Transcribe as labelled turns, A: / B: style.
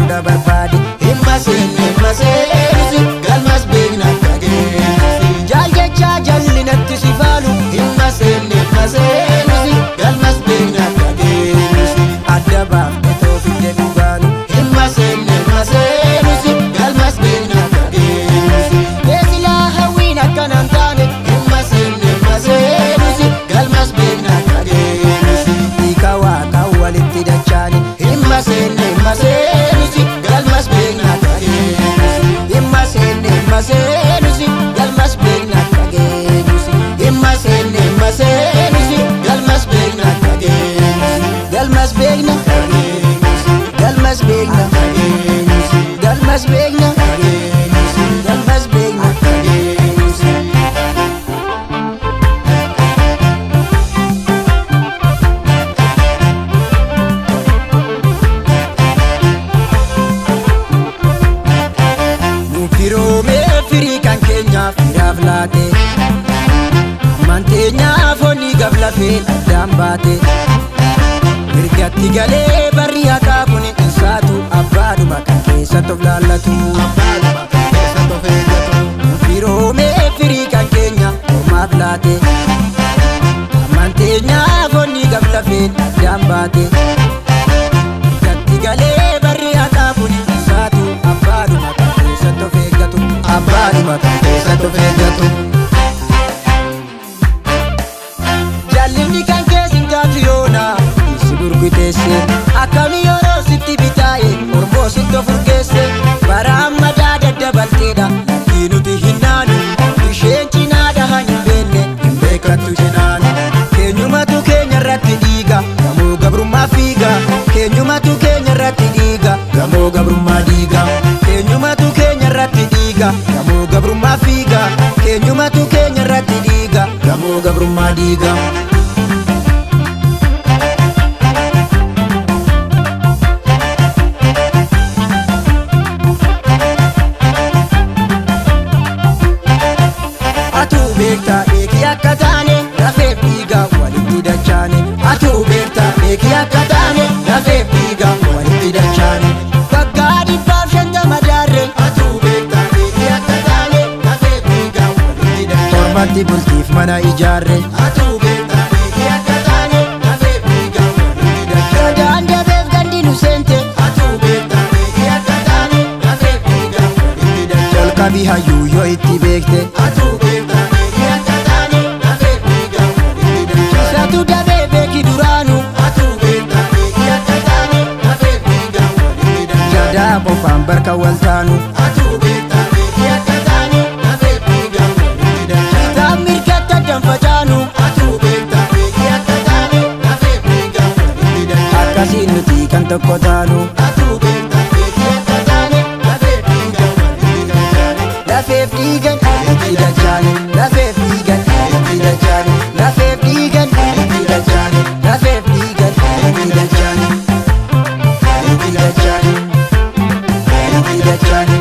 A: da barbaade. Himma seenusi galmas beekna kageessi. Jaal jecha jallinatti si faalu. Himma seenusi galmas beekna kageessi. Adda baafne toofidde dhugaanu. Himma seenusi galmas beekna kageessi. Beesilaa hawwiin akkanaan taane. Himma seenusi galmas beekna kageessi. Hiika waaqaa walitti dachaani. Himma seenusi galmas beekna kageessi. Himma seenusi galmas beekna kageessi. Himma seenusi galmas beekna kageessi. Galmas beekna kageessi. Galmas beekna kageessi. Galmas beekna kageessi. Galmas beekna kageessi. Firoomee firii kan keenyaaf firaaf laate. Amanteenyaaf onni gablafee addaan baate. Mirgatti galee barri haqaa kun isaatu abbaadhuma kan keessatti of laallatu. Firoomee firii kan keenya ormaaf laate. Amanteenyaaf onni gablafee addaan baate. Mirgatti galee barri haqaa kun isaatu abbaadhuma kan keessatti of eeggatu. Abbaadhuma kan keessatti of eeggatu. Jallinni kan keessin taatu yoona isi gurguteesse. Akkami yeroo sitti bitaaye ormoo sitti of urgeesse. Bara ammadaa daddabalteedha lakkii nuti hin naanu. Isheen cinaa dhahan hin beekne hin beekattu cinaanu. Keenyumatu keenya irratti dhiiga gamoo gabrummaa fiiga. Keenyumatu keenya irratti dhiiga gamoo gabrummaa diiga. Keenyumatu keenya irratti dhiiga gamoo gabrummaa fiiga. Keenyumatu keenya irratti dhiiga gamoo gabrummaa diiga. Atuu beektaa eekii akka taane lafeef dhiiga walitti dachaane. Atuu beektaa eekii akka taane lafeef dhiiga walitti dachaane. Waggaa 150 daarree. Atuu beektaa eekii akka taane lafeef dhiiga walitti dachaane. Ormatti bultiif mana ijaarre. Atuu beektaa eekii akka taane lafeef dhiiga walitti dachaane. Gadaan dabeef gandi nu seente. Atuu beektaa eekii akka taane lafeef dhiiga walitti dachaane. Olqabii hayyuu yoo itti beekte. Atuu beektaa eekii akka taane lafeef dhiiga walitti dachaane. Satu dabee beeki duraanu. Atuu beektaa eekii akka taane lafeef dhiiga walitti dachaane. Jadaa qofaan barka wal taanu. Atuu beektaa eekii akka taane lafeef dhiiga walitti dachaane. Kitaab mirgatti addan facaanu. Atuu beektaa eekii akka taane lafeef dhiiga walitti dachaane. Akkasiin nuti kan tokko taanu. Atuu beektaa eekii akka taane lafeef dhiiga walitti dachaane. Lafeef dhiigan walitti dachaane. Lafeef dhiigan walitti dachaane. Lafeef dhiigan walitti dachaane. Lafeef dhiigan walitti dachaane. Walitti dachaane. Walitti dachaane.